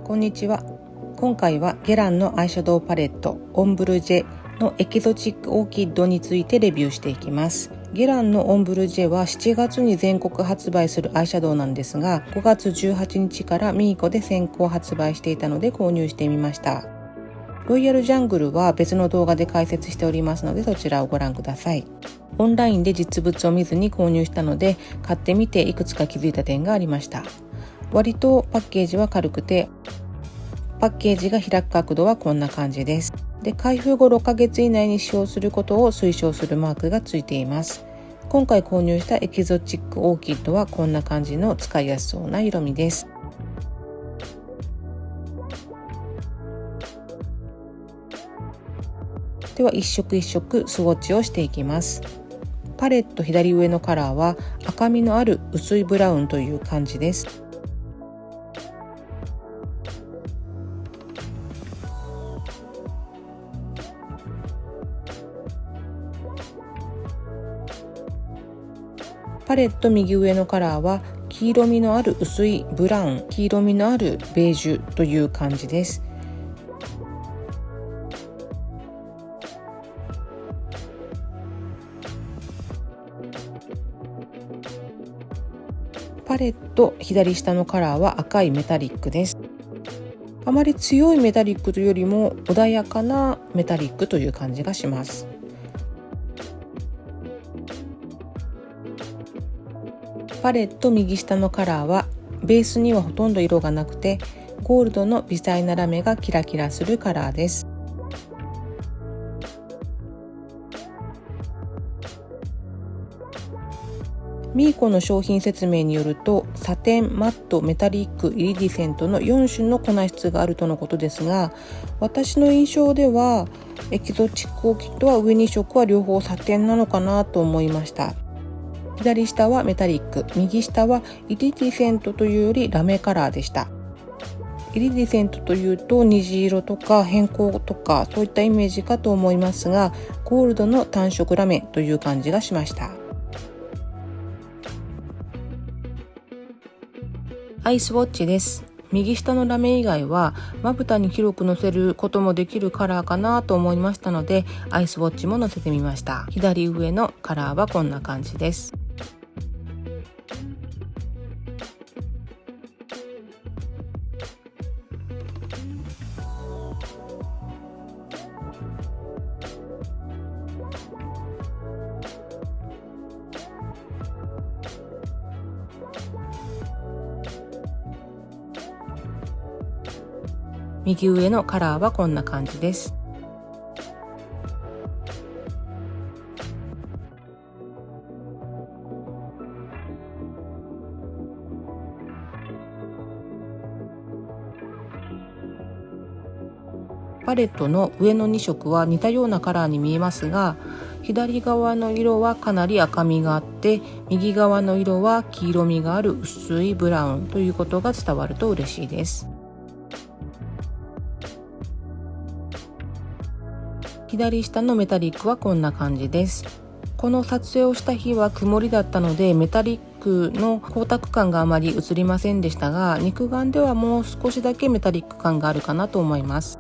こんにちは。今回はゲランのアイシャドウパレットオンブルジェのエキゾチックオーキッドについてレビューしていきます。ゲランのオンブルジェは7月に全国発売するアイシャドウなんですが、5月18日からミーコで先行発売していたので購入してみました。ロイヤルジャングルは別の動画で解説しておりますので、そちらをご覧ください。オンラインで実物を見ずに購入したので、買ってみていくつか気づいた点がありました。割とパッケージは軽くて、パッケージが開く角度はこんな感じです。で、開封後6ヶ月以内に使用することを推奨するマークがついています。今回購入したエキゾチックオーキッドはこんな感じの使いやすそうな色味です。では一色一色スウォッチをしていきます。パレット左上のカラーは赤みのある薄いブラウンという感じです。パレット右上のカラーは黄色みのある薄いブラウン、黄色みのあるベージュという感じです。パレット左下のカラーは赤いメタリックです。あまり強いメタリックというよりも穏やかなメタリックという感じがします。パレット右下のカラーはベースにはほとんど色がなくて、ゴールドの微細なラメがキラキラするカラーです。ミーコの商品説明によると、サテン、マット、メタリック、イリディセントの4種の粉質があるとのことですが、私の印象ではエキゾチックオーキッドは上2色は両方サテンなのかなと思いました。左下はメタリック、右下はイリディセントというよりラメカラーでした。イリディセントというと虹色とか偏光とかそういったイメージかと思いますが、ゴールドの単色ラメという感じがしました。アイスウォッチです。右下のラメ以外はまぶたに広くのせることもできるカラーかなと思いましたので、アイスウォッチものせてみました。左上のカラーはこんな感じです。右上のカラーはこんな感じです。パレットの上の2色は似たようなカラーに見えますが、左側の色はかなり赤みがあって、右側の色は黄色みがある薄いブラウンということが伝わると嬉しいです。左下のメタリックはこんな感じです。この撮影をした日は曇りだったので、メタリックの光沢感があまり映りませんでしたが、肉眼ではもう少しだけメタリック感があるかなと思います。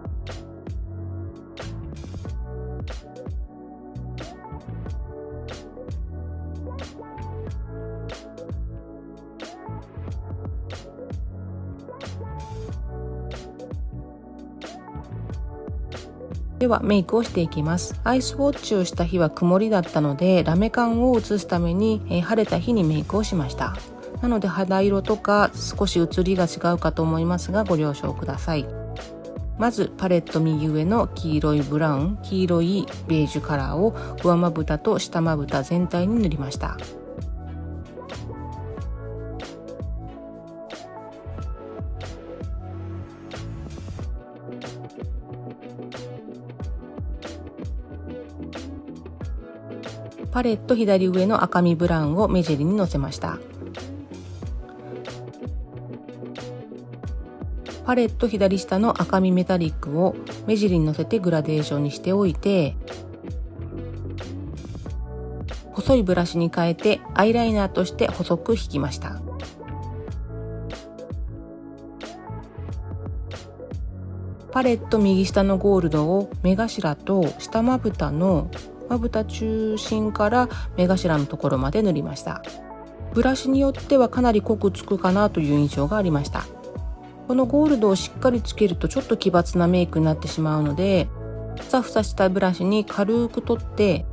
ではメイクをしていきます。アイスウォッチをした日は曇りだったので、ラメ感を映すために晴れた日にメイクをしました。なので肌色とか少し写りが違うかと思いますが、ご了承ください。まずパレット右上の黄色いブラウン、黄色いベージュカラーを上まぶたと下まぶた全体に塗りました。パレット左上の赤みブラウンを目尻にのせました。パレット左下の赤みメタリックを目尻にのせてグラデーションにしておいて、細いブラシに変えてアイライナーとして細く引きました。パレット右下のゴールドを目頭と下まぶたのまぶた中心から目頭のところまで塗りました。ブラシによってはかなり濃くつくかなという印象がありました。このゴールドをしっかりつけるとちょっと奇抜なメイクになってしまうので、ふさふさしたブラシに軽く取って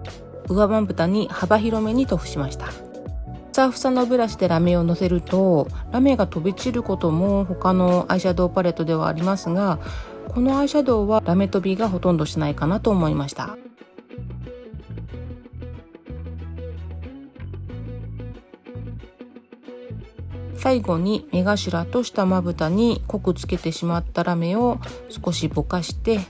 上まぶたに幅広めに塗布しました。ふさふさのブラシでラメをのせるとラメが飛び散ることも他のアイシャドウパレットではありますが、このアイシャドウはラメ飛びがほとんどしないかなと思いました。最後に目頭と下まぶたに濃くつけてしまったラメを少しぼかして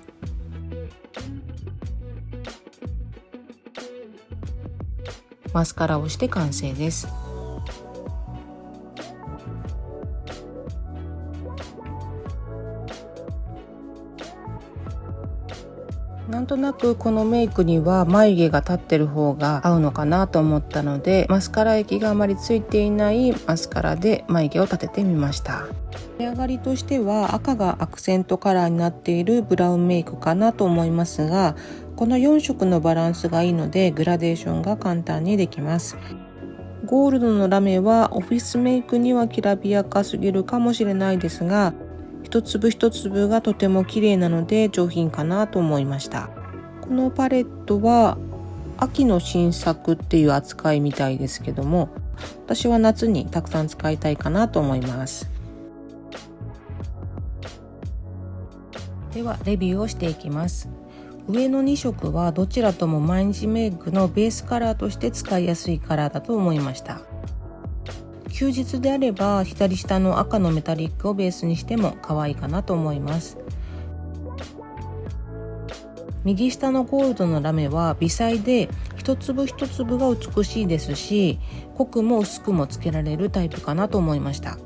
マスカラをして完成です。なんとなくこのメイクには眉毛が立ってる方が合うのかなと思ったので、マスカラ液があまりついていないマスカラで眉毛を立ててみました。仕上がりとしては赤がアクセントカラーになっているブラウンメイクかなと思いますが、この4色のバランスがいいのでグラデーションが簡単にできます。ゴールドのラメはオフィスメイクにはきらびやかすぎるかもしれないですが、一粒一粒がとても綺麗なので上品かなと思いました。このパレットは秋の新作っていう扱いみたいですけども、私は夏にたくさん使いたいかなと思います。ではレビューをしていきます。上の2色はどちらとも毎日メイクのベースカラーとして使いやすいカラーだと思いました。休日であれば左下の赤のメタリックをベースにしても可愛いかなと思います。右下のゴールドのラメは微細で一粒一粒が美しいですし、濃くも薄くもつけられるタイプかなと思いました。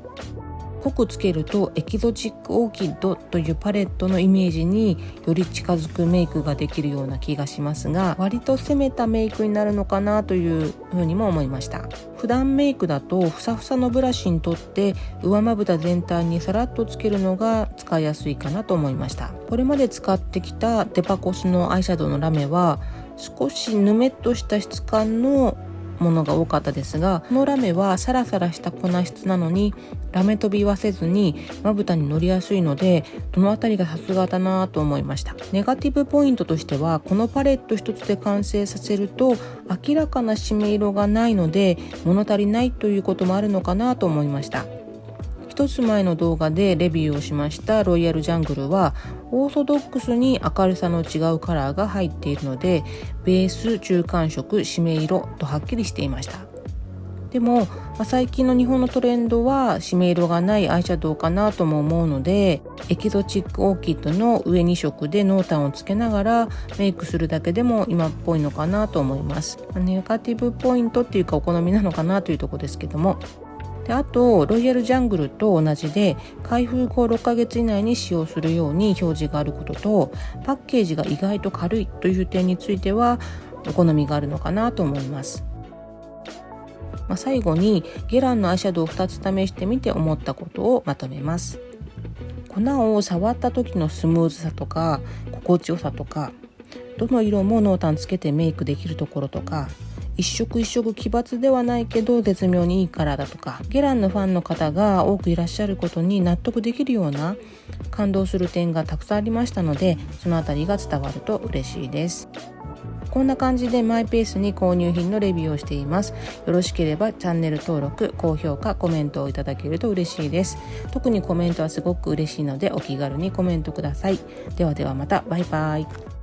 濃くつけるとエキゾチックオーキッドというパレットのイメージにより近づくメイクができるような気がしますが、割と攻めたメイクになるのかなというふうにも思いました。普段メイクだとふさふさのブラシにとって上まぶた全体にさらっとつけるのが使いやすいかなと思いました。これまで使ってきたデパコスのアイシャドウのラメは少しぬめっとした質感のものが多かったですが、このラメはサラサラした粉質なのにラメ飛びはせずにまぶたに乗りやすいので、どのあたりがさすがだなと思いました。ネガティブポイントとしては、このパレット一つで完成させると明らかな締め色がないので物足りないということもあるのかなと思いました。一つ前の動画でレビューをしましたロイヤルジャングルはオーソドックスに明るさの違うカラーが入っているので、ベース、中間色、締め色とはっきりしていました。でも、最近の日本のトレンドは締め色がないアイシャドウかなとも思うので、エキゾチックオーキッドの上2色で濃淡をつけながらメイクするだけでも今っぽいのかなと思います。ネガティブポイントっていうかお好みなのかなというところですけども、であとロイヤルジャングルと同じで開封後6ヶ月以内に使用するように表示があることと、パッケージが意外と軽いという点についてはお好みがあるのかなと思います。最後にゲランのアイシャドウを2つ試してみて思ったことをまとめます。粉を触った時のスムーズさとか心地よさとか、どの色も濃淡つけてメイクできるところとか、一色一色奇抜ではないけど絶妙にいいカラーだとか、ゲランのファンの方が多くいらっしゃることに納得できるような感動する点がたくさんありましたので、そのあたりが伝わると嬉しいです。こんな感じでマイペースに購入品のレビューをしています。よろしければチャンネル登録、高評価、コメントをいただけると嬉しいです。特にコメントはすごく嬉しいのでお気軽にコメントください。ではではまた、バイバイ。